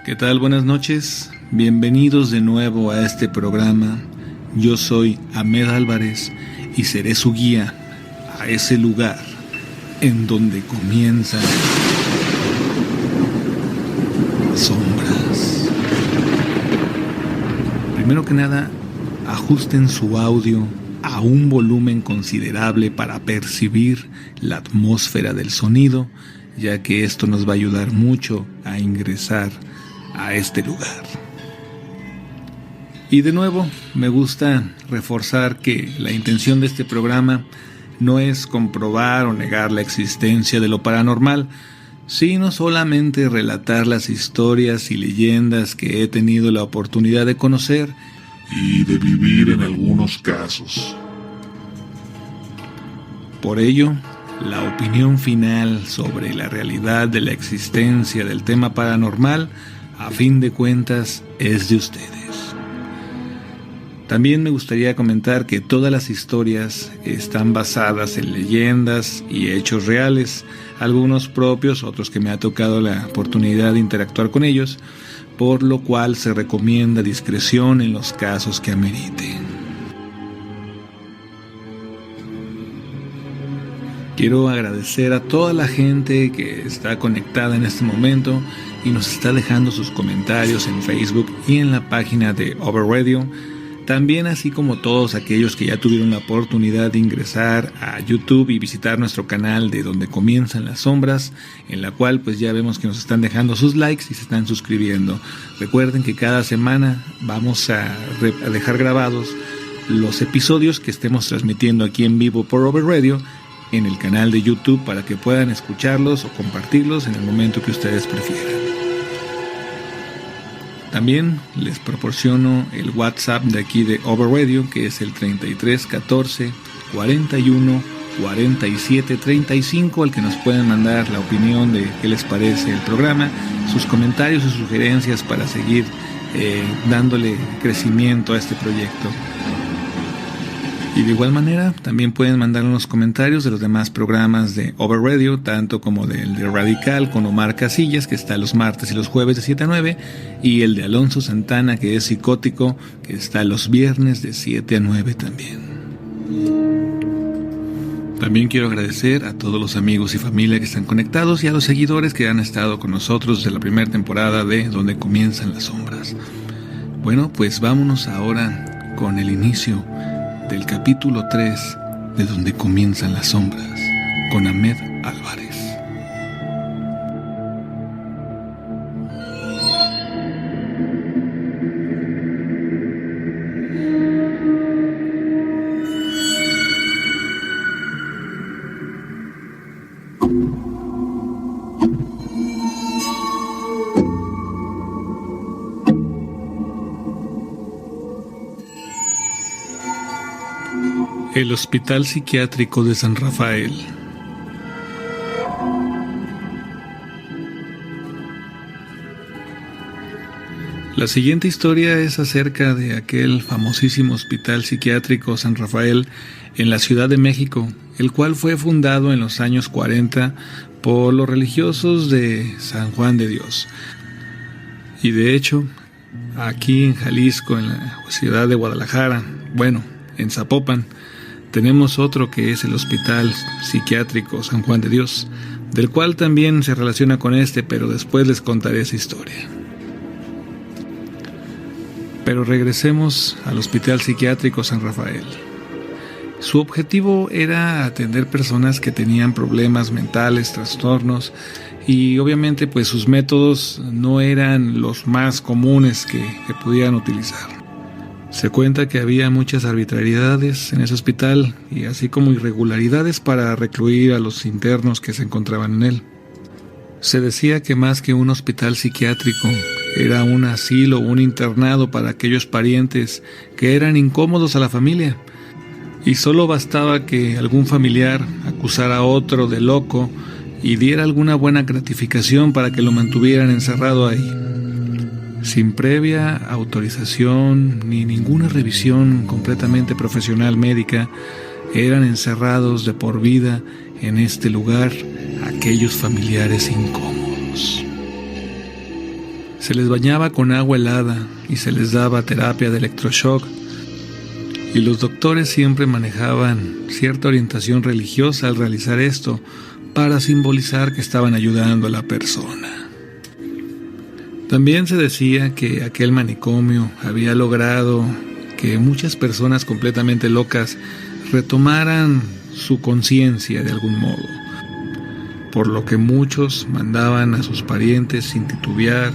¿Qué tal? Buenas noches. Bienvenidos de nuevo a este programa. Yo soy Ahmed Álvarez y seré su guía a ese lugar en donde comienzan sombras. Primero que nada, ajusten su audio a un volumen considerable para percibir la atmósfera del sonido, ya que esto nos va a ayudar mucho a ingresar a este lugar. Y de nuevo, me gusta reforzar que la intención de este programa no es comprobar o negar la existencia de lo paranormal, sino solamente relatar las historias y leyendas que he tenido la oportunidad de conocer y de vivir en algunos casos. Por ello, la opinión final sobre la realidad de la existencia del tema paranormal, a fin de cuentas, es de ustedes. También me gustaría comentar que todas las historias están basadas en leyendas y hechos reales, algunos propios, otros que me ha tocado la oportunidad de interactuar con ellos, por lo cual se recomienda discreción en los casos que ameriten. Quiero agradecer a toda la gente que está conectada en este momento y nos está dejando sus comentarios en Facebook y en la página de Over Radio. También así como todos aquellos que ya tuvieron la oportunidad de ingresar a YouTube y visitar nuestro canal de Donde Comienzan las Sombras, en la cual pues ya vemos que nos están dejando sus likes y se están suscribiendo. Recuerden que cada semana vamos a dejar grabados los episodios que estemos transmitiendo aquí en vivo por Over Radio en el canal de YouTube para que puedan escucharlos o compartirlos en el momento que ustedes prefieran. También les proporciono el WhatsApp de aquí de Over Radio, que es el 33 14 41 47 35, al que nos pueden mandar la opinión de qué les parece el programa, sus comentarios y sugerencias para seguir dándole crecimiento a este proyecto. Y de igual manera, también pueden mandar unos comentarios de los demás programas de Over Radio, tanto como del de Radical con Omar Casillas, que está los martes y los jueves de 7 a 9, y el de Alonso Santana, que es Psicótico, que está los viernes de 7 a 9 también. También quiero agradecer a todos los amigos y familia que están conectados y a los seguidores que han estado con nosotros desde la primera temporada de Donde Comienzan las Sombras. Bueno, pues vámonos ahora con el inicio del capítulo 3 de Donde Comienzan las Sombras, con Ahmed Álvarez. El Hospital Psiquiátrico de San Rafael. La siguiente historia es acerca de aquel famosísimo Hospital Psiquiátrico San Rafael en la Ciudad de México, el cual fue fundado en los años 40 por los religiosos de San Juan de Dios. Y de hecho, aquí en Jalisco, en la ciudad de Guadalajara, bueno, en Zapopan, tenemos otro que es el Hospital Psiquiátrico San Juan de Dios, del cual también se relaciona con este, pero después les contaré esa historia. Pero regresemos al Hospital Psiquiátrico San Rafael. Su objetivo era atender personas que tenían problemas mentales, trastornos, y obviamente pues sus métodos no eran los más comunes que pudieran utilizar. Se cuenta que había muchas arbitrariedades en ese hospital y así como irregularidades para recluir a los internos que se encontraban en él. Se decía que más que un hospital psiquiátrico, era un asilo o un internado para aquellos parientes que eran incómodos a la familia. Y solo bastaba que algún familiar acusara a otro de loco y diera alguna buena gratificación para que lo mantuvieran encerrado ahí. Sin previa autorización ni ninguna revisión completamente profesional médica, eran encerrados de por vida en este lugar aquellos familiares incómodos. Se les bañaba con agua helada y se les daba terapia de electroshock, y los doctores siempre manejaban cierta orientación religiosa al realizar esto para simbolizar que estaban ayudando a la persona. También se decía que aquel manicomio había logrado que muchas personas completamente locas retomaran su conciencia de algún modo, por lo que muchos mandaban a sus parientes sin titubear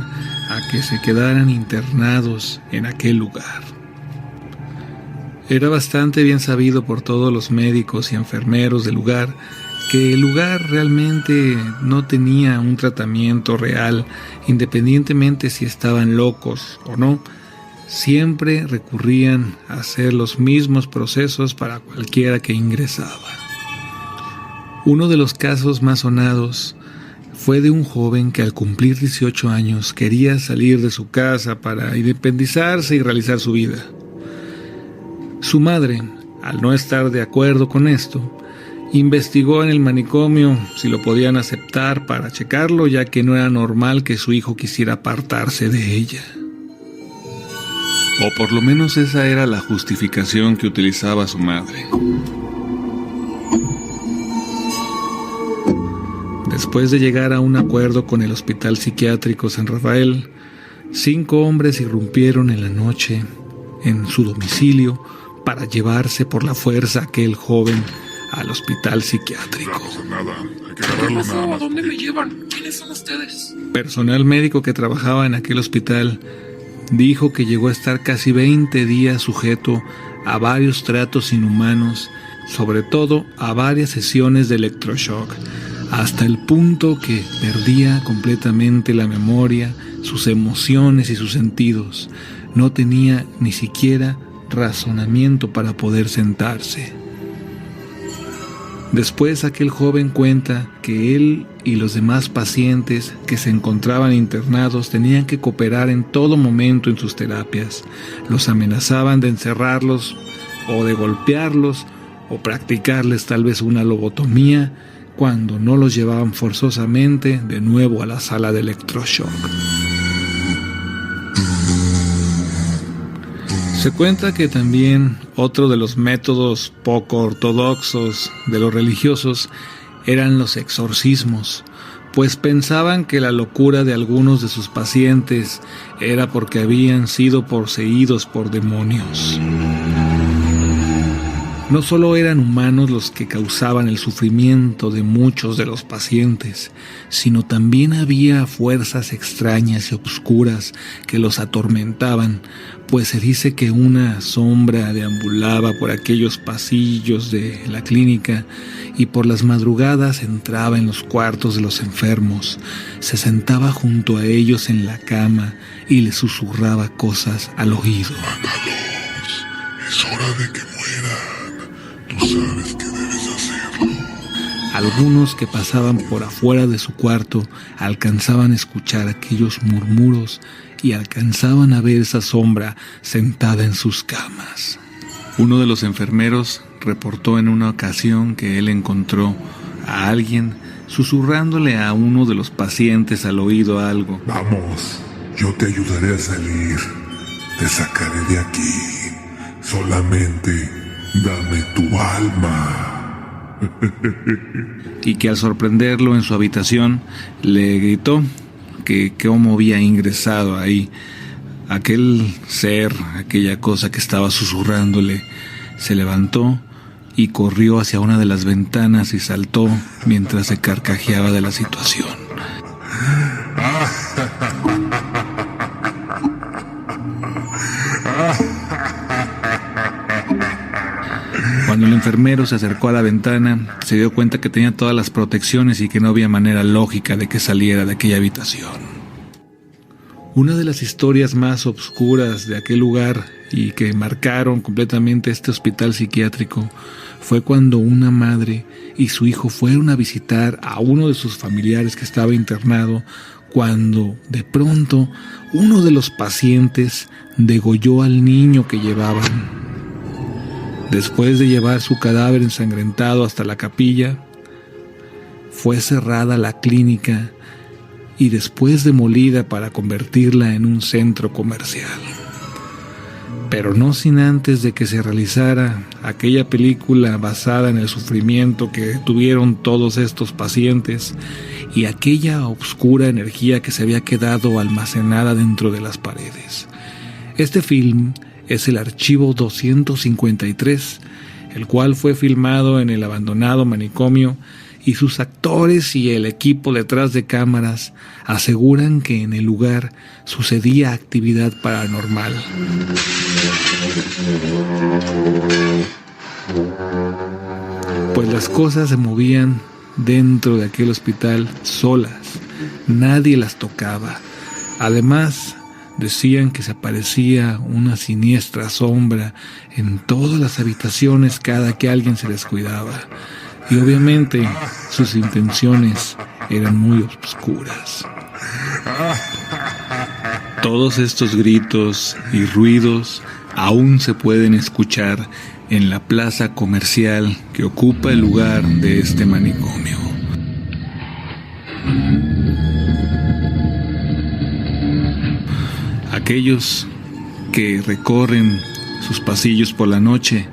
a que se quedaran internados en aquel lugar. Era bastante bien sabido por todos los médicos y enfermeros del lugar que el lugar realmente no tenía un tratamiento real, independientemente si estaban locos o no. Siempre recurrían a hacer los mismos procesos para cualquiera que ingresaba. Uno de los casos más sonados fue de un joven que al cumplir 18 años quería salir de su casa para independizarse y realizar su vida. Su madre, al no estar de acuerdo con esto, investigó en el manicomio si lo podían aceptar para checarlo, ya que no era normal que su hijo quisiera apartarse de ella. O por lo menos esa era la justificación que utilizaba su madre. Después de llegar a un acuerdo con el Hospital Psiquiátrico San Rafael, 5 hombres irrumpieron en la noche en su domicilio para llevarse por la fuerza a aquel joven al hospital psiquiátrico. No pasa nada, hay que agarrarlo nada más. ¿A dónde me llevan? ¿Quiénes son ustedes? Personal médico que trabajaba en aquel hospital dijo que llegó a estar casi 20 días sujeto a varios tratos inhumanos, sobre todo a varias sesiones de electroshock, hasta el punto que perdía completamente la memoria, sus emociones y sus sentidos. No tenía ni siquiera razonamiento para poder sentarse. Después aquel joven cuenta que él y los demás pacientes que se encontraban internados tenían que cooperar en todo momento en sus terapias. Los amenazaban de encerrarlos o de golpearlos o practicarles tal vez una lobotomía cuando no los llevaban forzosamente de nuevo a la sala de electroshock. Se cuenta que también otro de los métodos poco ortodoxos de los religiosos eran los exorcismos, pues pensaban que la locura de algunos de sus pacientes era porque habían sido poseídos por demonios. No solo eran humanos los que causaban el sufrimiento de muchos de los pacientes, sino también había fuerzas extrañas y obscuras que los atormentaban, pues se dice que una sombra deambulaba por aquellos pasillos de la clínica y por las madrugadas entraba en los cuartos de los enfermos, se sentaba junto a ellos en la cama y les susurraba cosas al oído. Mátalos, es hora de que mueran. Tú sabes que debes hacerlo. Algunos que pasaban por afuera de su cuarto alcanzaban a escuchar aquellos murmuros y alcanzaban a ver esa sombra sentada en sus camas. Uno de los enfermeros reportó en una ocasión que él encontró a alguien susurrándole a uno de los pacientes al oído algo. Vamos, yo te ayudaré a salir. Te sacaré de aquí. Solamente dame tu alma. Y que al sorprenderlo en su habitación le gritó que cómo había ingresado ahí. Aquel ser, aquella cosa que estaba susurrándole, se levantó y corrió hacia una de las ventanas y saltó mientras se carcajeaba de la situación. Cuando el enfermero se acercó a la ventana, se dio cuenta que tenía todas las protecciones y que no había manera lógica de que saliera de aquella habitación. Una de las historias más obscuras de aquel lugar y que marcaron completamente este hospital psiquiátrico fue cuando una madre y su hijo fueron a visitar a uno de sus familiares que estaba internado, cuando de pronto uno de los pacientes degolló al niño que llevaban. Después de llevar su cadáver ensangrentado hasta la capilla, fue cerrada la clínica y después demolida para convertirla en un centro comercial. Pero no sin antes de que se realizara aquella película basada en el sufrimiento que tuvieron todos estos pacientes y aquella oscura energía que se había quedado almacenada dentro de las paredes. Este film es el Archivo 253, el cual fue filmado en el abandonado manicomio, y sus actores y el equipo detrás de cámaras aseguran que en el lugar sucedía actividad paranormal. Pues las cosas se movían dentro de aquel hospital solas, nadie las tocaba. Además, decían que se aparecía una siniestra sombra en todas las habitaciones cada que alguien se descuidaba. Y obviamente sus intenciones eran muy oscuras. Todos estos gritos y ruidos aún se pueden escuchar en la plaza comercial que ocupa el lugar de este manicomio. Aquellos que recorren sus pasillos por la noche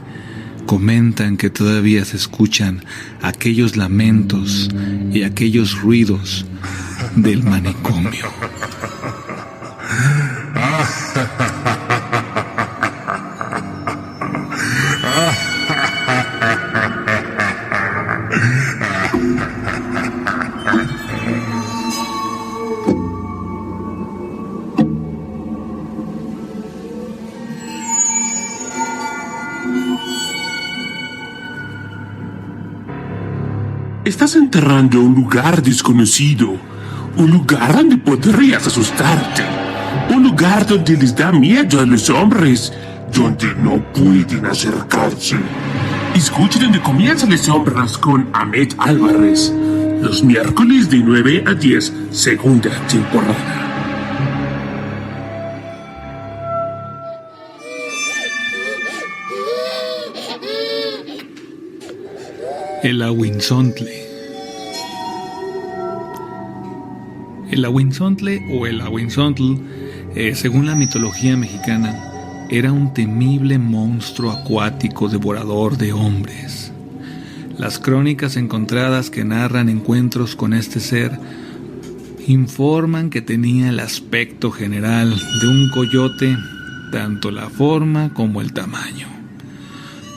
comentan que todavía se escuchan aquellos lamentos y aquellos ruidos del manicomio. Estás enterrando un lugar desconocido, un lugar donde podrías asustarte, un lugar donde les da miedo a los hombres, donde no pueden acercarse. Escucha donde comienzan las sombras con Ahmed Álvarez, los miércoles de 9 a 10, segunda temporada. El Ahuinzontle. El Ahuinzontle o el Ahuinzontl, según la mitología mexicana, era un temible monstruo acuático devorador de hombres. Las crónicas encontradas que narran encuentros con este ser informan que tenía el aspecto general de un coyote, tanto la forma como el tamaño.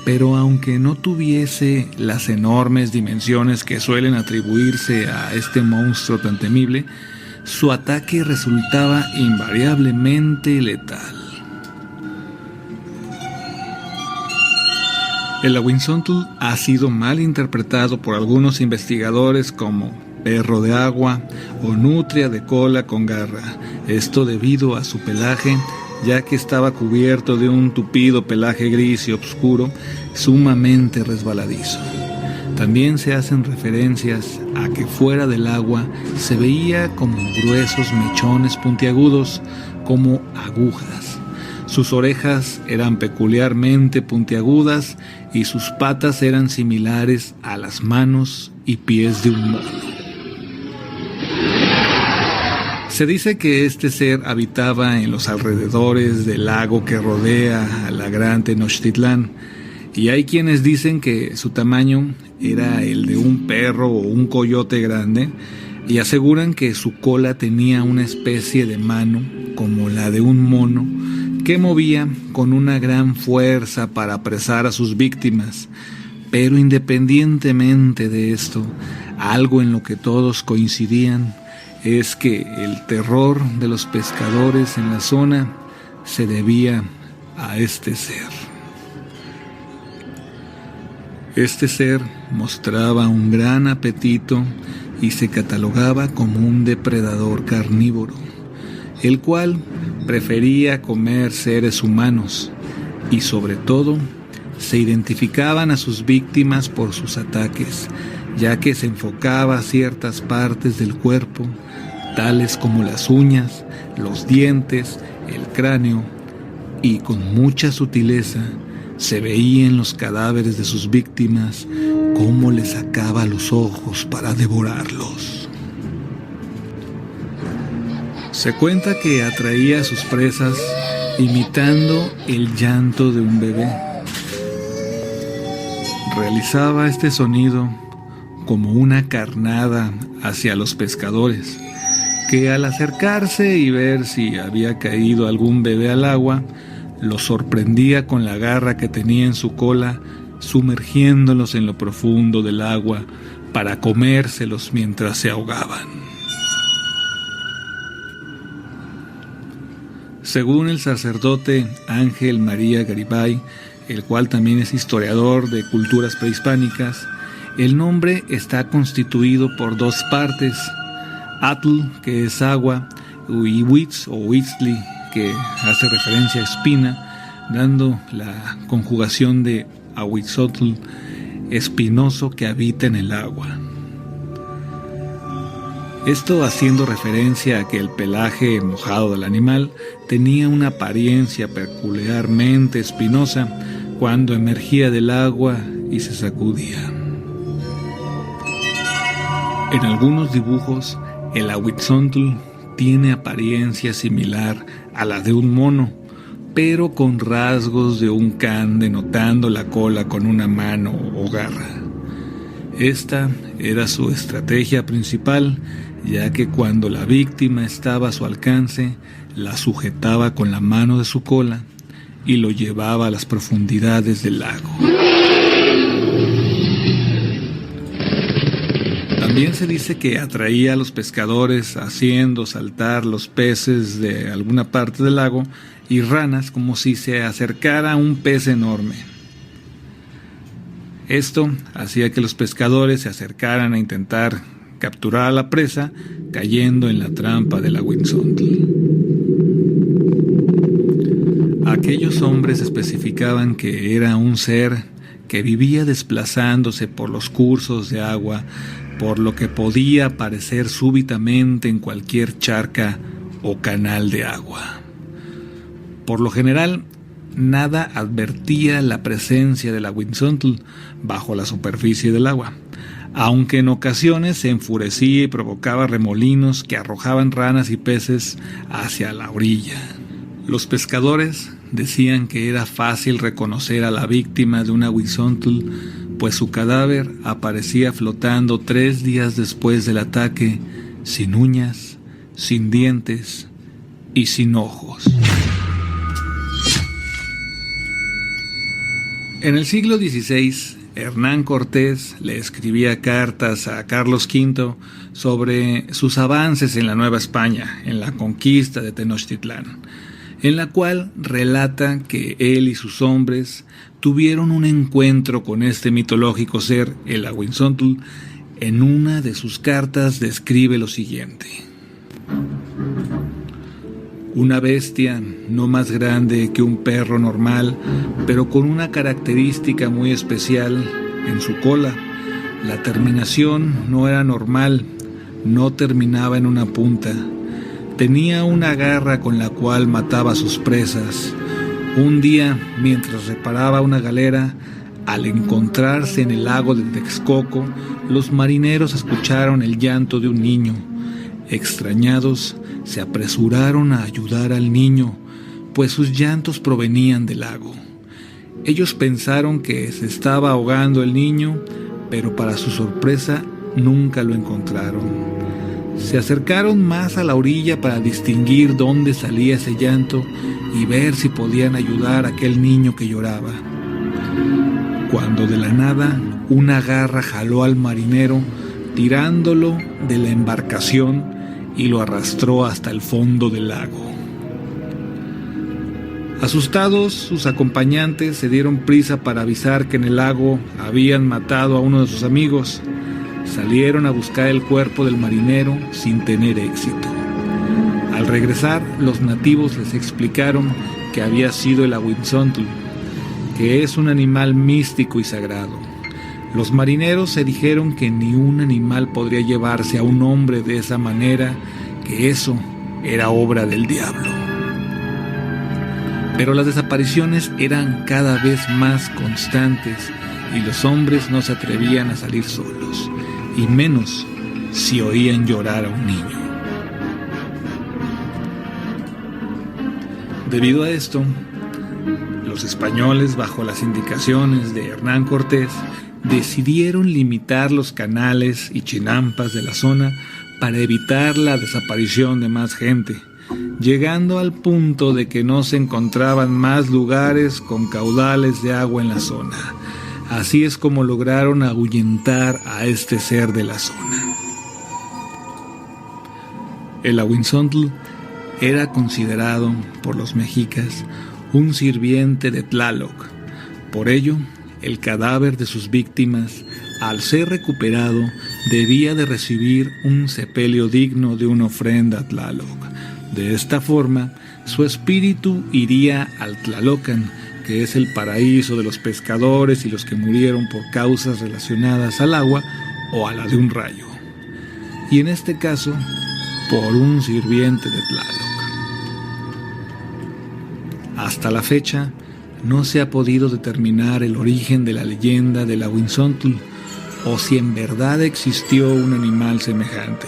Pero aunque no tuviese las enormes dimensiones que suelen atribuirse a este monstruo tan temible, su ataque resultaba invariablemente letal. El Ahuinzontl ha sido mal interpretado por algunos investigadores como perro de agua o nutria de cola con garra, esto debido a su pelaje, ya que estaba cubierto de un tupido pelaje gris y oscuro, sumamente resbaladizo. También se hacen referencias a que fuera del agua se veía como gruesos mechones puntiagudos, como agujas. Sus orejas eran peculiarmente puntiagudas y sus patas eran similares a las manos y pies de un mono. Se dice que este ser habitaba en los alrededores del lago que rodea a la gran Tenochtitlán, y hay quienes dicen que su tamaño era el de un perro o un coyote grande, y aseguran que su cola tenía una especie de mano, como la de un mono, que movía con una gran fuerza para apresar a sus víctimas. Pero independientemente de esto, algo en lo que todos coincidían es que el terror de los pescadores en la zona se debía a este ser. Este ser mostraba un gran apetito y se catalogaba como un depredador carnívoro, el cual prefería comer seres humanos y sobre todo se identificaban a sus víctimas por sus ataques, ya que se enfocaba a ciertas partes del cuerpo, tales como las uñas, los dientes, el cráneo, y con mucha sutileza se veía en los cadáveres de sus víctimas cómo les sacaba los ojos para devorarlos. Se cuenta que atraía a sus presas imitando el llanto de un bebé. Realizaba este sonido como una carnada hacia los pescadores, que al acercarse y ver si había caído algún bebé al agua, los sorprendía con la garra que tenía en su cola, sumergiéndolos en lo profundo del agua para comérselos mientras se ahogaban. Según el sacerdote Ángel María Garibay, el cual también es historiador de culturas prehispánicas, el nombre está constituido por dos partes: Atl, que es agua, y Huitz o Huitzli, que hace referencia a espina, dando la conjugación de Ahuitzotl, espinoso que habita en el agua. Esto haciendo referencia a que el pelaje mojado del animal tenía una apariencia peculiarmente espinosa cuando emergía del agua y se sacudía. En algunos dibujos, el Ahuitzotl tiene apariencia similar a la de un mono, pero con rasgos de un can, denotando la cola con una mano o garra. Esta era su estrategia principal, ya que cuando la víctima estaba a su alcance, la sujetaba con la mano de su cola y lo llevaba a las profundidades del lago. También se dice que atraía a los pescadores haciendo saltar los peces de alguna parte del lago y ranas como si se acercara un pez enorme. Esto hacía que los pescadores se acercaran a intentar capturar a la presa, cayendo en la trampa del Ahuitzotl. Aquellos hombres especificaban que era un ser que vivía desplazándose por los cursos de agua, por lo que podía aparecer súbitamente en cualquier charca o canal de agua. Por lo general, nada advertía la presencia del Ahuitzotl bajo la superficie del agua, aunque en ocasiones se enfurecía y provocaba remolinos que arrojaban ranas y peces hacia la orilla. Los pescadores decían que era fácil reconocer a la víctima de un Ahuitzotl, pues su cadáver aparecía flotando 3 días después del ataque, sin uñas, sin dientes y sin ojos. En el siglo XVI, Hernán Cortés le escribía cartas a Carlos V sobre sus avances en la Nueva España, en la conquista de Tenochtitlán, en la cual relata que él y sus hombres tuvieron un encuentro con este mitológico ser, el Ahuitzotl. En una de sus cartas describe lo siguiente: una bestia no más grande que un perro normal, pero con una característica muy especial en su cola. La terminación no era normal, no terminaba en una punta. Tenía una garra con la cual mataba a sus presas. Un día, mientras reparaba una galera, al encontrarse en el lago de Texcoco, los marineros escucharon el llanto de un niño. Extrañados, se apresuraron a ayudar al niño, pues sus llantos provenían del lago. Ellos pensaron que se estaba ahogando el niño, pero para su sorpresa nunca lo encontraron. Se acercaron más a la orilla para distinguir dónde salía ese llanto y ver si podían ayudar a aquel niño que lloraba. Cuando de la nada una garra jaló al marinero, tirándolo de la embarcación, y lo arrastró hasta el fondo del lago. Asustados, sus acompañantes se dieron prisa para avisar que en el lago habían matado a uno de sus amigos. Salieron a buscar el cuerpo del marinero sin tener éxito. Al regresar, los nativos les explicaron que había sido el Ahuitzotl, que es un animal místico y sagrado. Los marineros se dijeron que ni un animal podría llevarse a un hombre de esa manera, que eso era obra del diablo. Pero las desapariciones eran cada vez más constantes y los hombres no se atrevían a salir solos, y menos si oían llorar a un niño. Debido a esto, los españoles, bajo las indicaciones de Hernán Cortés, decidieron limitar los canales y chinampas de la zona para evitar la desaparición de más gente, llegando al punto de que no se encontraban más lugares con caudales de agua en la zona. Así es como lograron ahuyentar a este ser de la zona. El Ahuizontl era considerado por los mexicas un sirviente de Tlaloc. Por ello, el cadáver de sus víctimas, al ser recuperado, debía de recibir un sepelio digno de una ofrenda a Tlaloc. De esta forma, su espíritu iría al Tlalocan, que es el paraíso de los pescadores y los que murieron por causas relacionadas al agua o a la de un rayo. Y en este caso, por un sirviente de Tlaloc. Hasta la fecha, no se ha podido determinar el origen de la leyenda del Ahuizontl o si en verdad existió un animal semejante.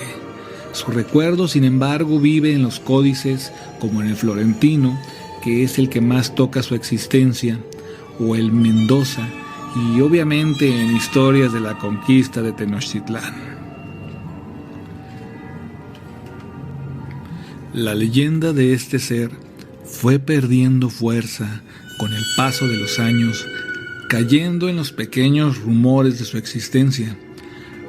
Su recuerdo, sin embargo, vive en los códices, como en el florentino, que es el que más toca su existencia, o el Mendoza, y obviamente en historias de la conquista de Tenochtitlán. La leyenda de este ser fue perdiendo fuerza con el paso de los años, cayendo en los pequeños rumores de su existencia.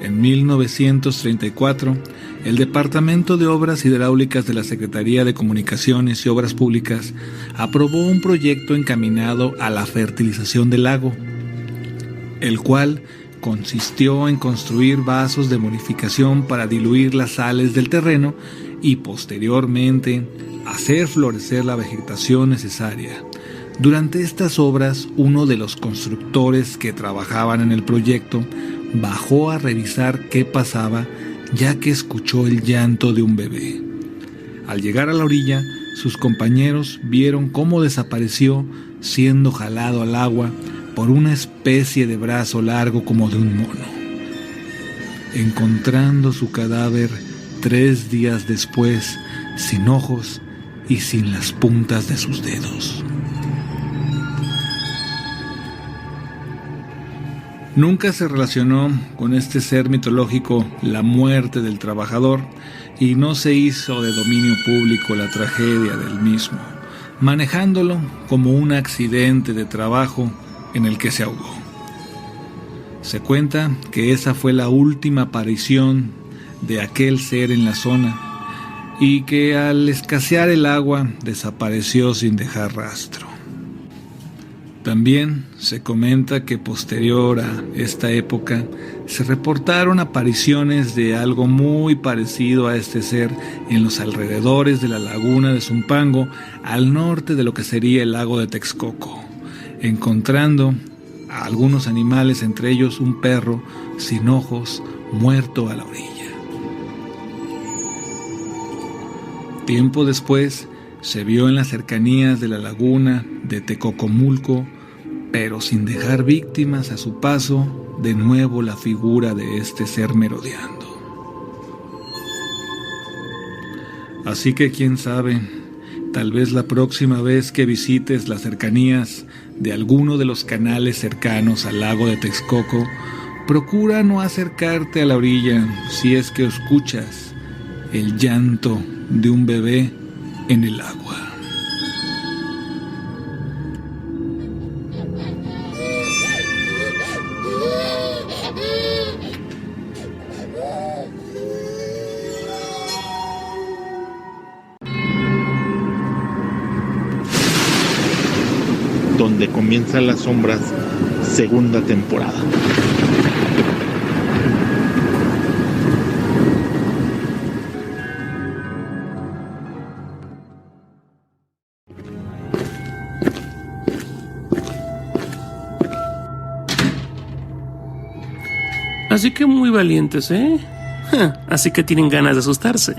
En 1934, el Departamento de Obras Hidráulicas de la Secretaría de Comunicaciones y Obras Públicas aprobó un proyecto encaminado a la fertilización del lago, el cual consistió en construir vasos de bonificación para diluir las sales del terreno y posteriormente hacer florecer la vegetación necesaria. Durante estas obras, uno de los constructores que trabajaban en el proyecto bajó a revisar qué pasaba, ya que escuchó el llanto de un bebé. Al llegar a la orilla, sus compañeros vieron cómo desapareció siendo jalado al agua por una especie de brazo largo como de un mono, encontrando su cadáver 3 días después, sin ojos y sin las puntas de sus dedos. Nunca se relacionó con este ser mitológico la muerte del trabajador y no se hizo de dominio público la tragedia del mismo, manejándolo como un accidente de trabajo en el que se ahogó. Se cuenta que esa fue la última aparición de aquel ser en la zona y que al escasear el agua desapareció sin dejar rastro. También se comenta que posterior a esta época se reportaron apariciones de algo muy parecido a este ser en los alrededores de la laguna de Zumpango, al norte de lo que sería el lago de Texcoco, encontrando a algunos animales, entre ellos un perro sin ojos, muerto a la orilla. Tiempo después se vio en las cercanías de la laguna de Tecocomulco, pero sin dejar víctimas a su paso, de nuevo la figura de este ser merodeando. Así que quién sabe, tal vez la próxima vez que visites las cercanías de alguno de los canales cercanos al lago de Texcoco, procura no acercarte a la orilla si es que escuchas el llanto de un bebé en el agua. Donde comienzan las sombras, segunda temporada. Así que muy valientes, ¿eh? Así que tienen ganas de asustarse.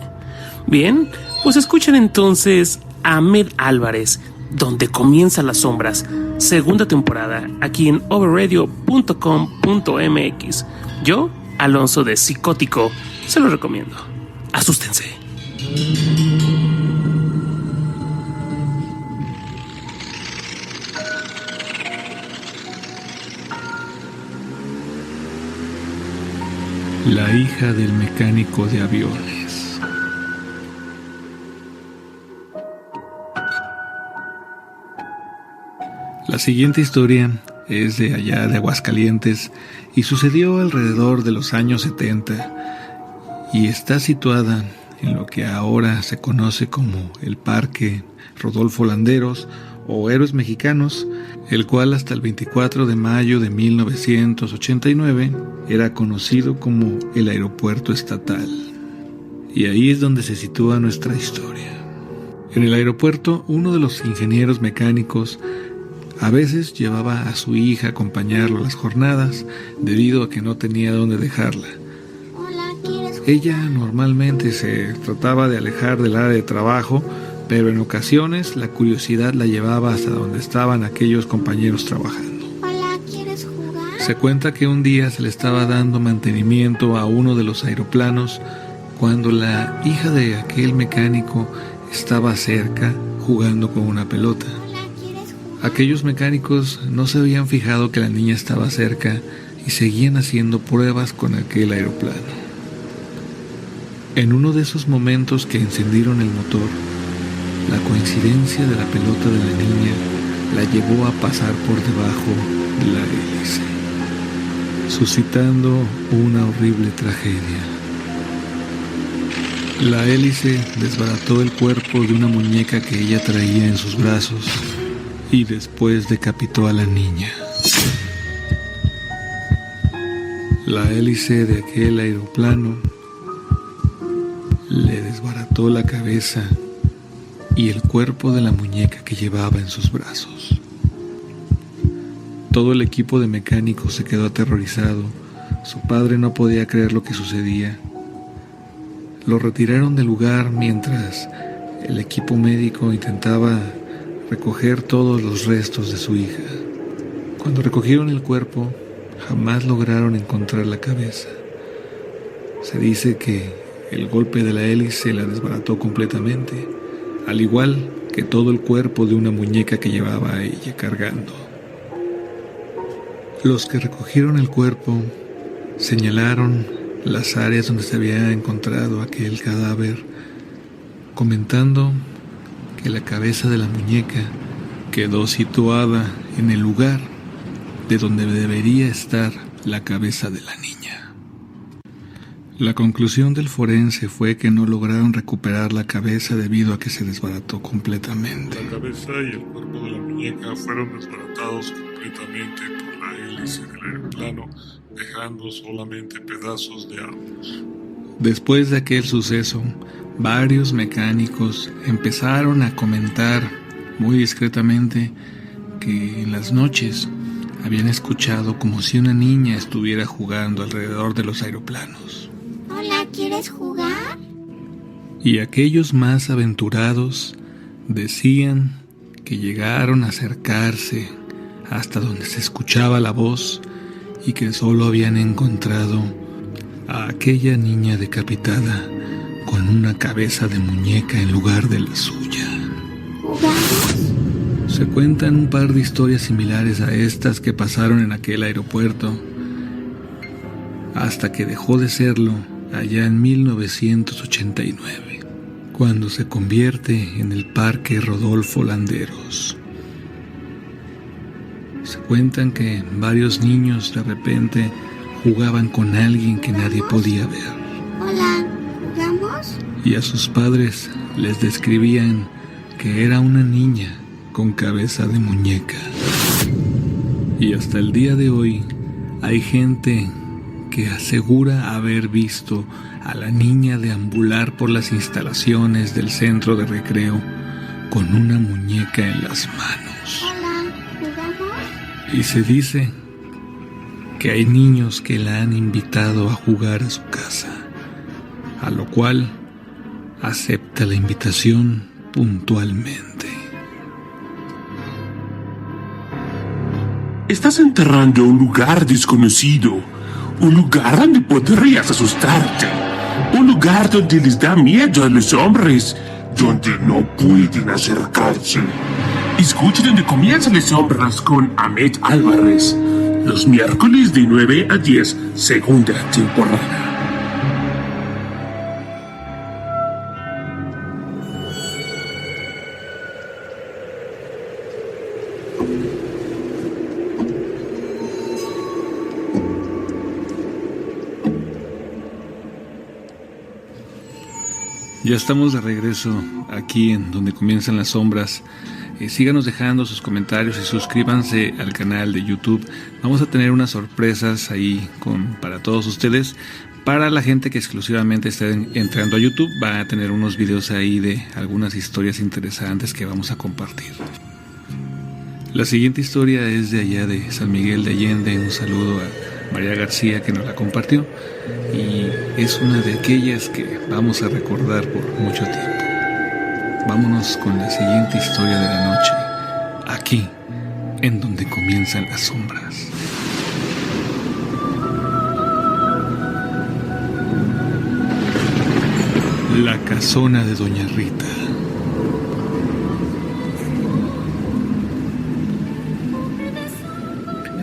Bien, pues escuchen entonces a Ahmed Álvarez, Donde comienzan las sombras, segunda temporada, aquí en overradio.com.mx. Yo, Alonso de Psicótico, se lo recomiendo. Asústense. la hija del mecánico de aviones. La siguiente historia es de allá de Aguascalientes y sucedió alrededor de los años 70 y está situada en lo que ahora se conoce como el Parque Rodolfo Landeros o Héroes Mexicanos, el cual hasta el 24 de mayo de 1989 era conocido como el Aeropuerto Estatal. Y ahí es donde se sitúa nuestra historia. En el aeropuerto, uno de los ingenieros mecánicos a veces llevaba a su hija a acompañarlo a las jornadas debido a que no tenía dónde dejarla. Ella normalmente se trataba de alejar del área de trabajo, pero en ocasiones la curiosidad la llevaba hasta donde estaban aquellos compañeros trabajando. Hola, ¿quieres jugar? Se cuenta que un día se le estaba dando mantenimiento a uno de los aeroplanos cuando la hija de aquel mecánico estaba cerca jugando con una pelota. Aquellos mecánicos no se habían fijado que la niña estaba cerca y seguían haciendo pruebas con aquel aeroplano. En uno de esos momentos que encendieron el motor, la coincidencia de la pelota de la niña la llevó a pasar por debajo de la hélice, suscitando una horrible tragedia. La hélice desbarató el cuerpo de una muñeca que ella traía en sus brazos y después decapitó a la niña. La hélice de aquel aeroplano le desbarató la cabeza y el cuerpo de la muñeca que llevaba en sus brazos. Todo el equipo de mecánicos se quedó aterrorizado. Su padre no podía creer lo que sucedía. Lo retiraron del lugar mientras el equipo médico intentaba recoger todos los restos de su hija. Cuando recogieron el cuerpo, jamás lograron encontrar la cabeza. Se dice que el golpe de la hélice la desbarató completamente, al igual que todo el cuerpo de una muñeca que llevaba ella cargando. Los que recogieron el cuerpo señalaron las áreas donde se había encontrado aquel cadáver, comentando que la cabeza de la muñeca quedó situada en el lugar de donde debería estar la cabeza de la niña. La conclusión del forense fue que no lograron recuperar la cabeza debido a que se desbarató completamente. La cabeza y el cuerpo de la muñeca fueron desbaratados completamente por la hélice del aeroplano, dejando solamente pedazos de ambos. Después de aquel suceso, varios mecánicos empezaron a comentar muy discretamente que en las noches habían escuchado como si una niña estuviera jugando alrededor de los aeroplanos. Hola, ¿quieres jugar? Y aquellos más aventurados decían que llegaron a acercarse hasta donde se escuchaba la voz y que solo habían encontrado a aquella niña decapitada con una cabeza de muñeca en lugar de la suya. ¿Jugamos? Se cuentan un par de historias similares a estas que pasaron en aquel aeropuerto, hasta que dejó de serlo allá en 1989, cuando se convierte en el Parque Rodolfo Landeros. Se cuentan que varios niños de repente jugaban con alguien que nadie podía ver. Hola, ¿jugamos? Y a sus padres les describían que era una niña con cabeza de muñeca. Y hasta el día de hoy hay gente que asegura haber visto a la niña deambular por las instalaciones del centro de recreo con una muñeca en las manos. Hola, ¿jugamos? Y se dice que hay niños que la han invitado a jugar a su casa, a lo cual acepta la invitación puntualmente. Estás enterrando un lugar desconocido, un lugar donde podrías asustarte, un lugar donde les da miedo a los hombres, donde no pueden acercarse. Escucha donde comienzan las sombras con Ahmed Álvarez, los miércoles de 9 a 10, segunda temporada. Ya estamos de regreso aquí en Donde Comienzan las Sombras. Síganos dejando sus comentarios y suscríbanse al canal de YouTube. Vamos a tener unas sorpresas ahí para todos ustedes. Para la gente que exclusivamente está entrando a YouTube, va a tener unos videos ahí de algunas historias interesantes que vamos a compartir. La siguiente historia es de allá de San Miguel de Allende. Un saludo a María García, que nos la compartió, y es una de aquellas que vamos a recordar por mucho tiempo. Vámonos con la siguiente historia de la noche, aquí, en Donde Comienzan las Sombras. La casona de Doña Rita.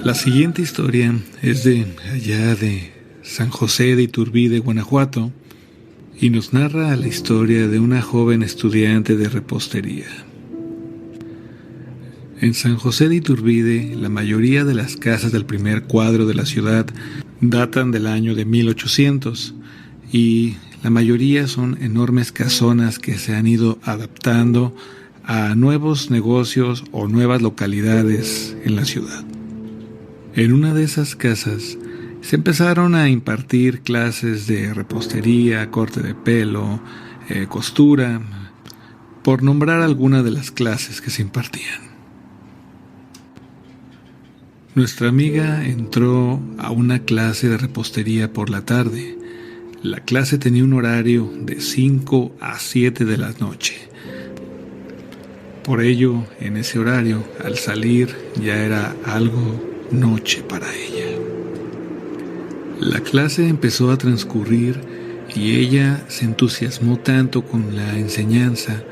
La siguiente historia es de allá de San José de Iturbide, Guanajuato, y nos narra la historia de una joven estudiante de repostería. En San José de Iturbide, la mayoría de las casas del primer cuadro de la ciudad datan del año de 1800, y la mayoría son enormes casonas que se han ido adaptando a nuevos negocios o nuevas localidades en la ciudad. En una de esas casas se empezaron a impartir clases de repostería, corte de pelo, costura, por nombrar algunas de las clases que se impartían. Nuestra amiga entró a una clase de repostería por la tarde. La clase tenía un horario de 5 a 7 de la noche. Por ello, en ese horario, al salir, ya era algo noche para ella. La clase empezó a transcurrir y ella se entusiasmó tanto con la enseñanza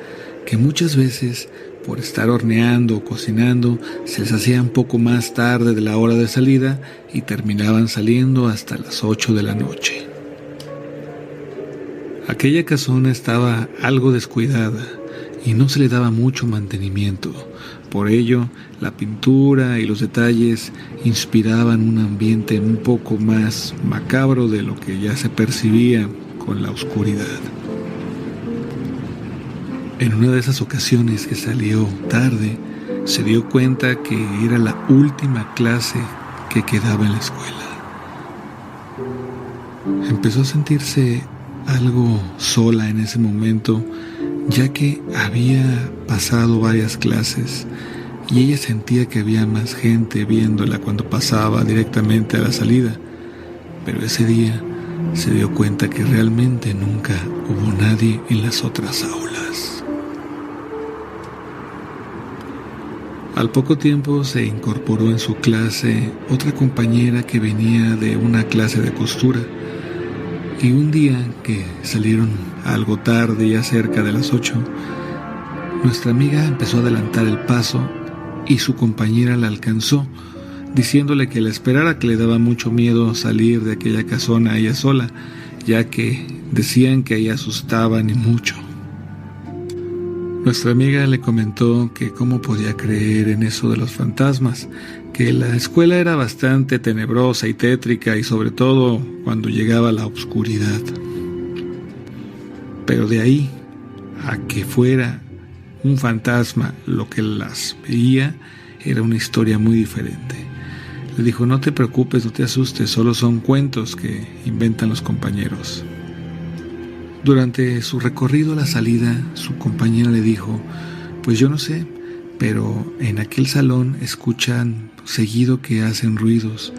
que muchas veces, por estar horneando o cocinando, se les hacía un poco más tarde de la hora de salida y terminaban saliendo hasta las 8 de la noche. Aquella casona estaba algo descuidada y no se le daba mucho mantenimiento. Por ello, la pintura y los detalles inspiraban un ambiente un poco más macabro de lo que ya se percibía con la oscuridad. En una de esas ocasiones que salió tarde, se dio cuenta que era la última clase que quedaba en la escuela. Empezó a sentirse algo sola en ese momento, ya que había pasado varias clases y ella sentía que había más gente viéndola cuando pasaba directamente a la salida, pero ese día se dio cuenta que realmente nunca hubo nadie en las otras aulas. Al poco tiempo se incorporó en su clase otra compañera que venía de una clase de costura. Y un día que salieron algo tarde, ya cerca de las 8, nuestra amiga empezó a adelantar el paso y su compañera la alcanzó, diciéndole que la esperara, que le daba mucho miedo salir de aquella casona ella sola, ya que decían que ella asustaban y mucho. Nuestra amiga le comentó que cómo podía creer en eso de los fantasmas, que la escuela era bastante tenebrosa y tétrica, y sobre todo cuando llegaba la oscuridad. Pero de ahí a que fuera un fantasma lo que las veía, era una historia muy diferente. Le dijo: no te preocupes, no te asustes, solo son cuentos que inventan los compañeros. Durante su recorrido a la salida, su compañera le dijo: pues yo no sé, pero en aquel salón escuchan seguido que hacen ruidos.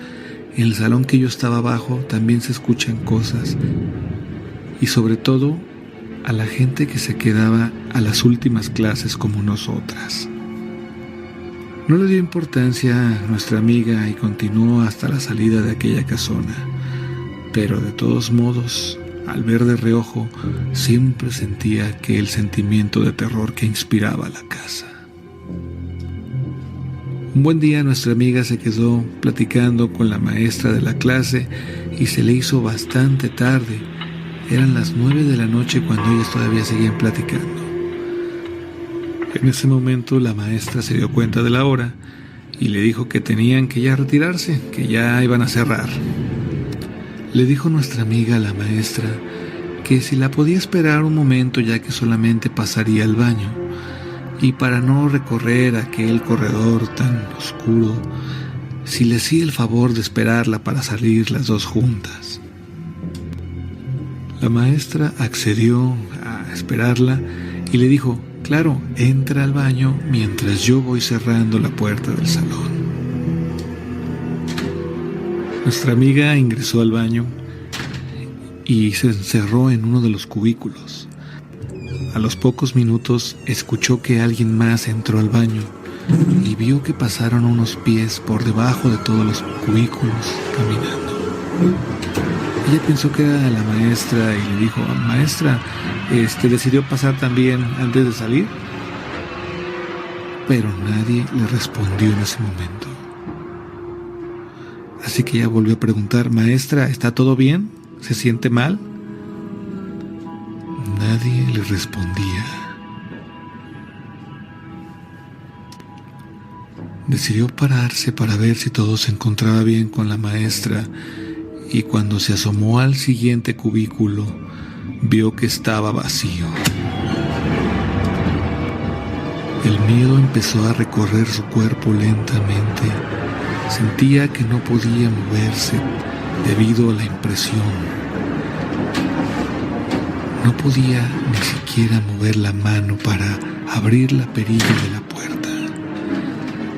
En el salón que yo estaba abajo también se escuchan cosas. Y sobre todo a la gente que se quedaba a las últimas clases como nosotras. No le dio importancia a nuestra amiga y continuó hasta la salida de aquella casona. Pero de todos modos, al ver de reojo, siempre sentía aquel sentimiento de terror que inspiraba la casa. Un buen día nuestra amiga se quedó platicando con la maestra de la clase y se le hizo bastante tarde. Eran las 9 de la noche cuando ellas todavía seguían platicando. En ese momento la maestra se dio cuenta de la hora y le dijo que tenían que ya retirarse, que ya iban a cerrar. Le dijo nuestra amiga a la maestra que si la podía esperar un momento ya que solamente pasaría al baño, y para no recorrer aquel corredor tan oscuro, si le hacía el favor de esperarla para salir las dos juntas. La maestra accedió a esperarla y le dijo: claro, entra al baño mientras yo voy cerrando la puerta del salón. Nuestra amiga ingresó al baño y se encerró en uno de los cubículos. A los pocos minutos escuchó que alguien más entró al baño y vio que pasaron unos pies por debajo de todos los cubículos caminando. Ella pensó que era la maestra y le dijo: maestra, ¿decidió pasar también antes de salir? Pero nadie le respondió en ese momento. Así que ella volvió a preguntar: maestra, ¿está todo bien? ¿Se siente mal? Nadie le respondía. Decidió pararse para ver si todo se encontraba bien con la maestra, y cuando se asomó al siguiente cubículo, vio que estaba vacío. El miedo empezó a recorrer su cuerpo lentamente. Sentía que no podía moverse debido a la impresión. No podía ni siquiera mover la mano para abrir la perilla de la puerta.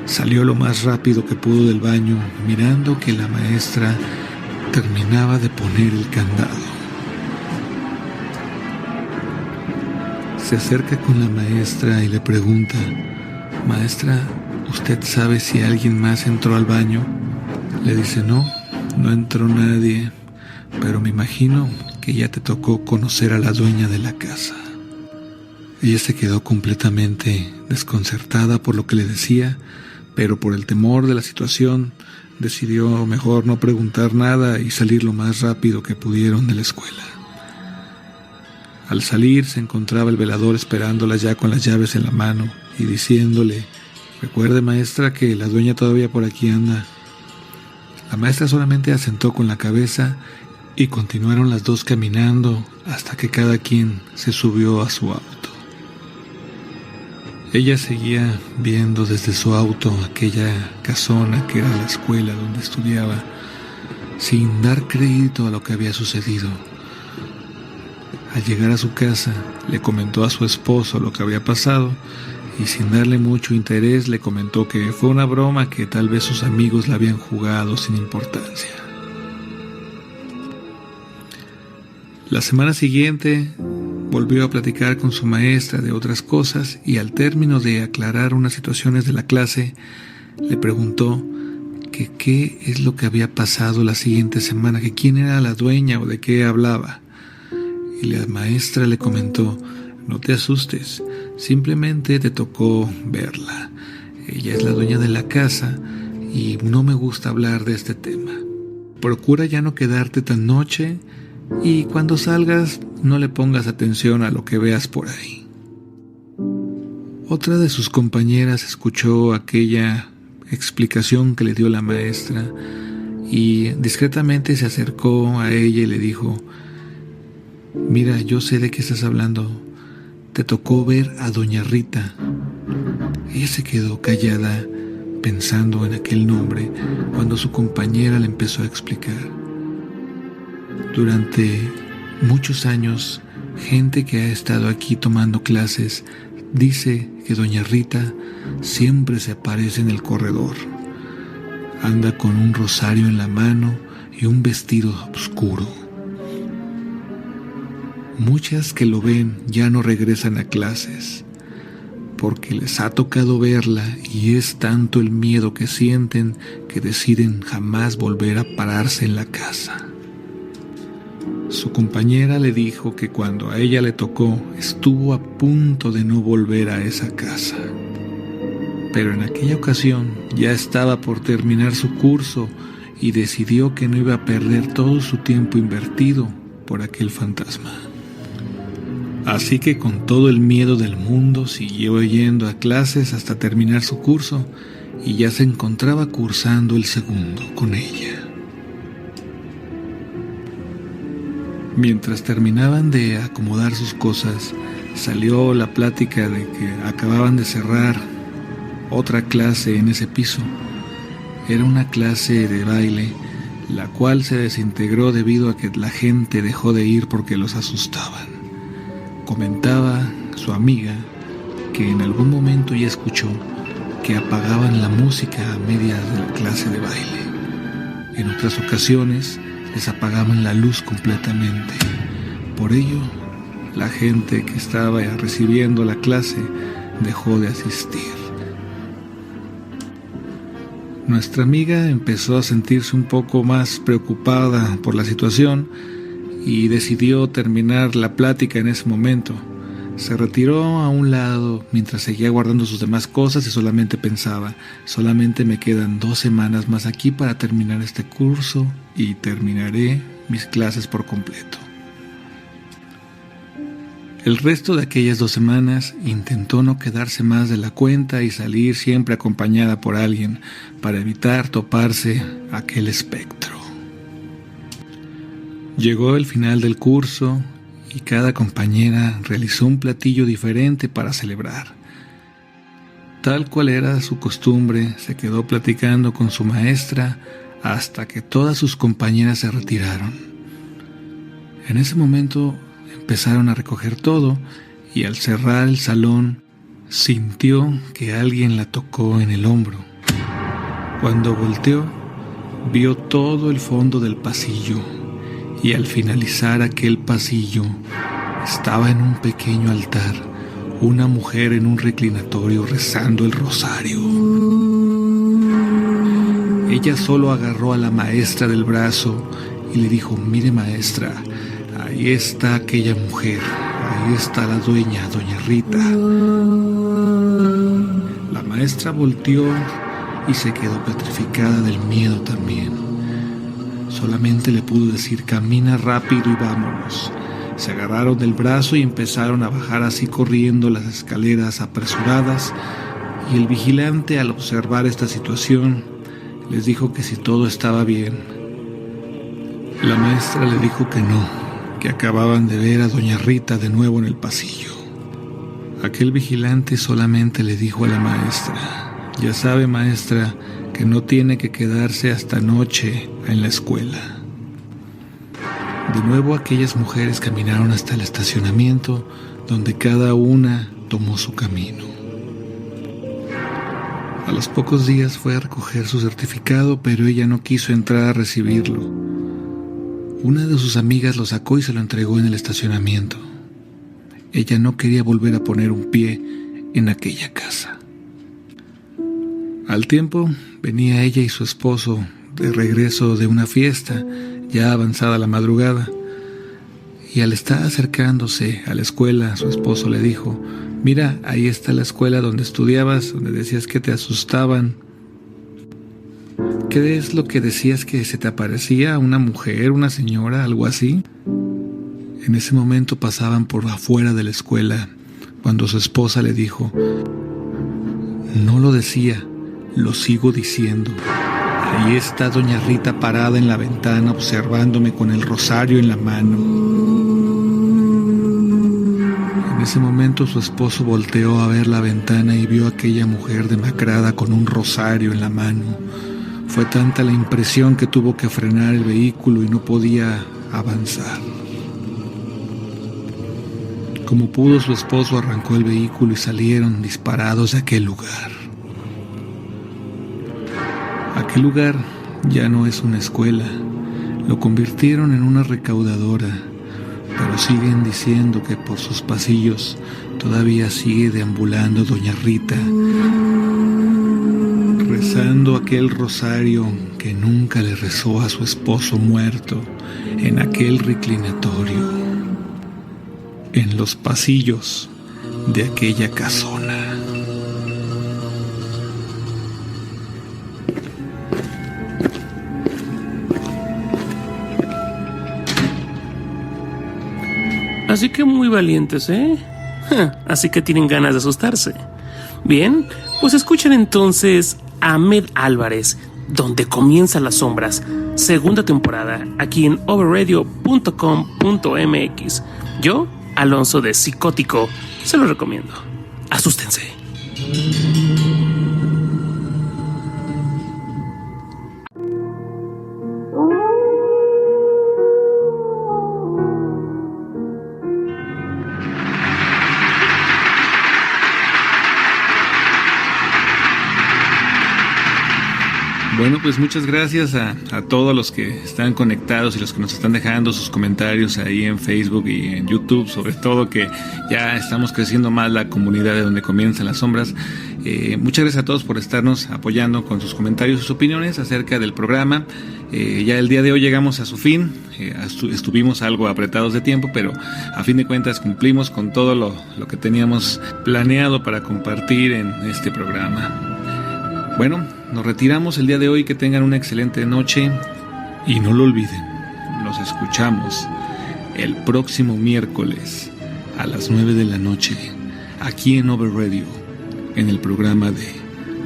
Salió lo más rápido que pudo del baño, mirando que la maestra terminaba de poner el candado. Se acerca con la maestra y le pregunta: maestra, ¿usted sabe si alguien más entró al baño? Le dice: no entró nadie, pero me imagino que ya te tocó conocer a la dueña de la casa. Ella se quedó completamente desconcertada por lo que le decía, pero por el temor de la situación decidió mejor no preguntar nada y salir lo más rápido que pudieron de la escuela. Al salir se encontraba el velador esperándola ya con las llaves en la mano y diciéndole: recuerde, maestra, que la dueña todavía por aquí anda. La maestra solamente asentó con la cabeza y continuaron las dos caminando hasta que cada quien se subió a su auto. Ella seguía viendo desde su auto aquella casona que era la escuela donde estudiaba, sin dar crédito a lo que había sucedido. Al llegar a su casa, le comentó a su esposo lo que había pasado y sin darle mucho interés le comentó que fue una broma que tal vez sus amigos la habían jugado sin importancia. La semana siguiente volvió a platicar con su maestra de otras cosas y al término de aclarar unas situaciones de la clase, le preguntó que qué es lo que había pasado la siguiente semana, que quién era la dueña o de qué hablaba. Y la maestra le comentó: no te asustes, simplemente te tocó verla. Ella es la dueña de la casa y no me gusta hablar de este tema. Procura ya no quedarte tan noche y cuando salgas no le pongas atención a lo que veas por ahí. Otra de sus compañeras escuchó aquella explicación que le dio la maestra y discretamente se acercó a ella y le dijo: mira, yo sé de qué estás hablando. Te tocó ver a doña Rita. Ella se quedó callada pensando en aquel nombre cuando su compañera le empezó a explicar. Durante muchos años, gente que ha estado aquí tomando clases dice que doña Rita siempre se aparece en el corredor. Anda con un rosario en la mano y un vestido oscuro. Muchas que lo ven ya no regresan a clases porque les ha tocado verla y es tanto el miedo que sienten que deciden jamás volver a pararse en la casa. Su compañera le dijo que cuando a ella le tocó estuvo a punto de no volver a esa casa. Pero en aquella ocasión ya estaba por terminar su curso y decidió que no iba a perder todo su tiempo invertido por aquel fantasma. Así que con todo el miedo del mundo siguió yendo a clases hasta terminar su curso y ya se encontraba cursando el segundo con ella. Mientras terminaban de acomodar sus cosas, salió la plática de que acababan de cerrar otra clase en ese piso. Era una clase de baile, la cual se desintegró debido a que la gente dejó de ir porque los asustaban. Comentaba su amiga que en algún momento ya escuchó que apagaban la música a medias de la clase de baile. En otras ocasiones les apagaban la luz completamente. Por ello, la gente que estaba recibiendo la clase dejó de asistir. Nuestra amiga empezó a sentirse un poco más preocupada por la situación y decidió terminar la plática en ese momento. Se retiró a un lado mientras seguía guardando sus demás cosas y solamente pensaba: solamente me quedan 2 semanas más aquí para terminar este curso y terminaré mis clases por completo. El resto de aquellas 2 semanas intentó no quedarse más de la cuenta y salir siempre acompañada por alguien para evitar toparse aquel espectro. Llegó el final del curso y cada compañera realizó un platillo diferente para celebrar. Tal cual era su costumbre, se quedó platicando con su maestra hasta que todas sus compañeras se retiraron. En ese momento empezaron a recoger todo y al cerrar el salón sintió que alguien la tocó en el hombro. Cuando volteó, vio todo el fondo del pasillo y al finalizar aquel pasillo estaba en un pequeño altar una mujer en un reclinatorio rezando el rosario. Ella solo agarró a la maestra del brazo y le dijo: mire maestra, ahí está aquella mujer, ahí está la dueña, doña Rita. La maestra volteó y se quedó petrificada del miedo también. Solamente le pudo decir: camina rápido y vámonos. Se agarraron del brazo y empezaron a bajar así corriendo las escaleras apresuradas, y el vigilante, al observar esta situación, les dijo que si todo estaba bien. La maestra le dijo que no, que acababan de ver a doña Rita de nuevo en el pasillo. Aquel vigilante solamente le dijo a la maestra: ya sabe maestra que no tiene que quedarse hasta noche en la escuela. De nuevo aquellas mujeres caminaron hasta el estacionamiento, donde cada una tomó su camino. A los pocos días fue a recoger su certificado, pero ella no quiso entrar a recibirlo. Una de sus amigas lo sacó y se lo entregó en el estacionamiento. Ella no quería volver a poner un pie en aquella casa. Al tiempo, venía ella y su esposo de regreso de una fiesta, ya avanzada la madrugada, y al estar acercándose a la escuela, su esposo le dijo: mira, ahí está la escuela donde estudiabas, donde decías que te asustaban. ¿Qué es lo que decías que se te aparecía? ¿Una mujer, una señora, algo así? En ese momento pasaban por afuera de la escuela, cuando su esposa le dijo: no lo decía, lo sigo diciendo. Ahí está doña Rita parada en la ventana observándome con el rosario en la mano. En ese momento su esposo volteó a ver la ventana y vio a aquella mujer demacrada con un rosario en la mano. Fue tanta la impresión que tuvo que frenar el vehículo y no podía avanzar. Como pudo, su esposo arrancó el vehículo y salieron disparados de aquel lugar. Aquel lugar ya no es una escuela, lo convirtieron en una recaudadora, pero siguen diciendo que por sus pasillos todavía sigue deambulando doña Rita, rezando aquel rosario que nunca le rezó a su esposo muerto en aquel reclinatorio, en los pasillos de aquella casona. Así que muy valientes, ¿eh? Así que tienen ganas de asustarse. Bien, pues escuchen entonces a Ahmed Álvarez, Donde Comienzan las Sombras, segunda temporada, aquí en overradio.com.mx. Yo, Alonso de Psicótico, se lo recomiendo. Asústense. Bueno, pues muchas gracias a todos los que están conectados y los que nos están dejando sus comentarios ahí en Facebook y en YouTube, sobre todo que ya estamos creciendo más la comunidad de Donde Comienzan las Sombras. Muchas gracias a todos por estarnos apoyando con sus comentarios y sus opiniones acerca del programa. Ya el día de hoy llegamos a su fin, estuvimos algo apretados de tiempo, pero a fin de cuentas cumplimos con todo lo que teníamos planeado para compartir en este programa. Bueno, nos retiramos el día de hoy, que tengan una excelente noche y no lo olviden, nos escuchamos el próximo miércoles a las 9 de la noche aquí en Overradio, en el programa de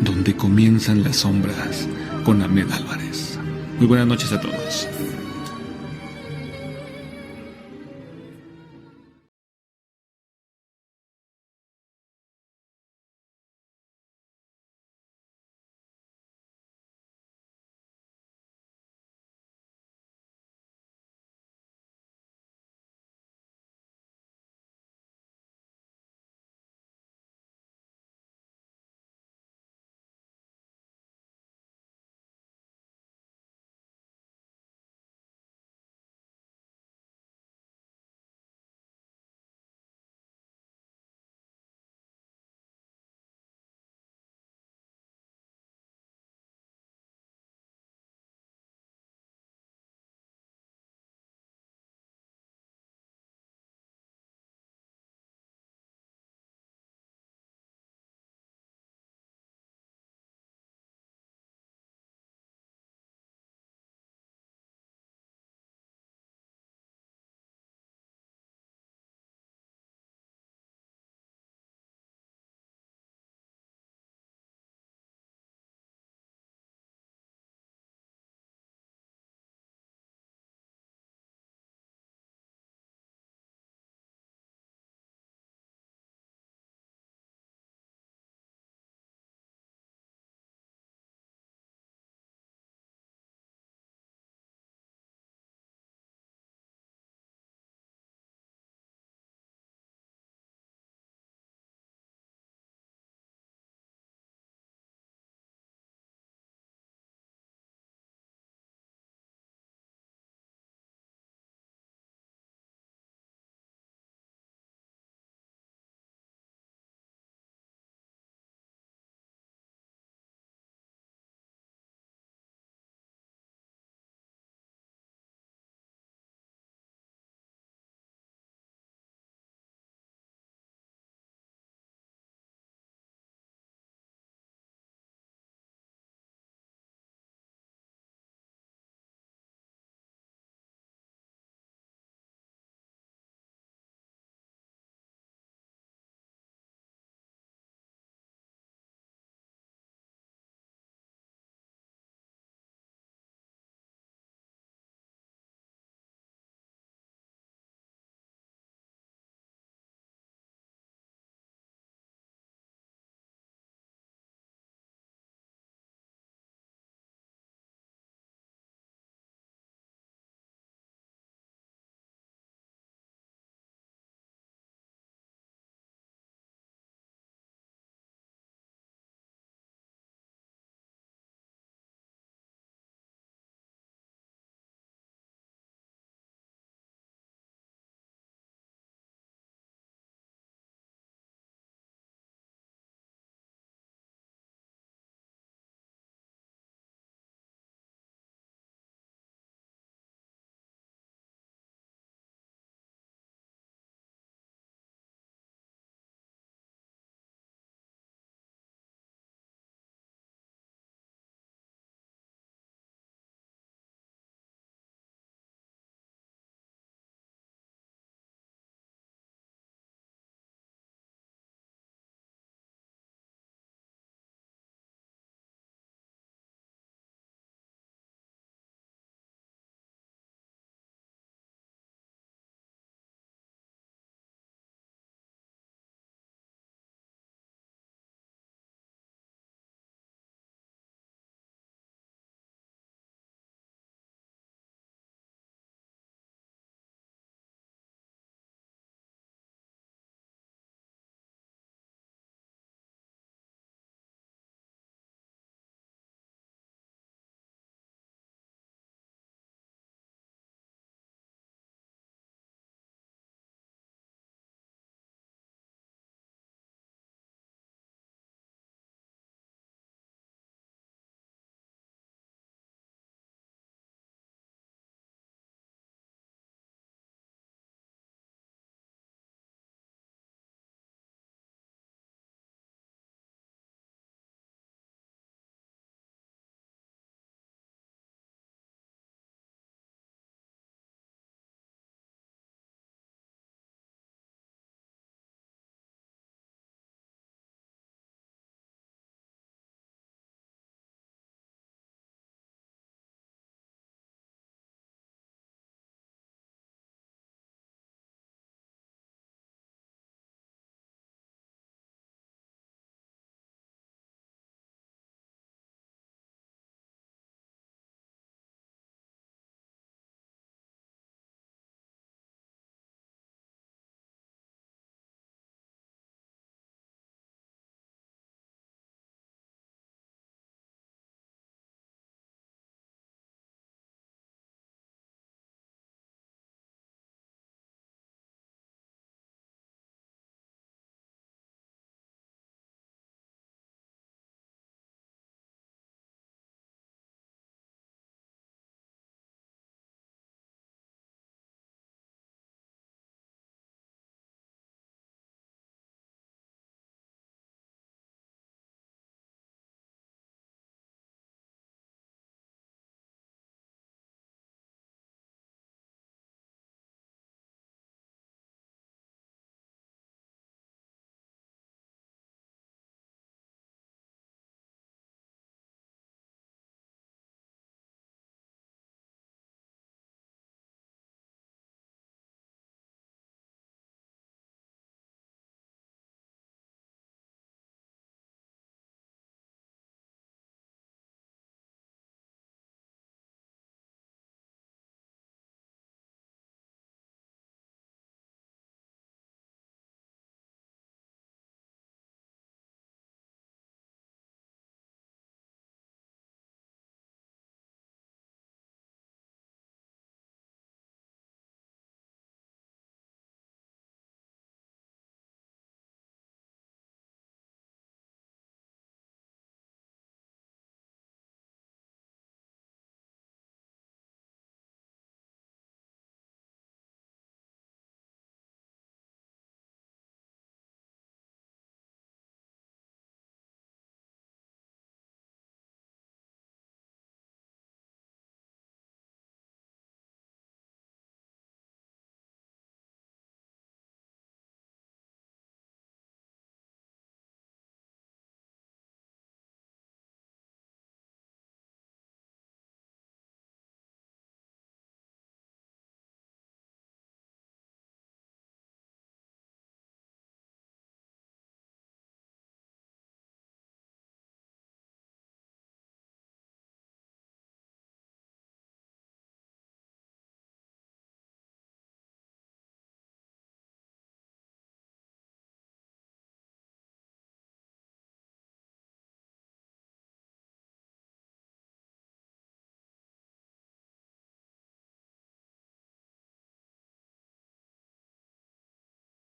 Donde Comienzan las Sombras con Ahmed Álvarez. Muy buenas noches a todos.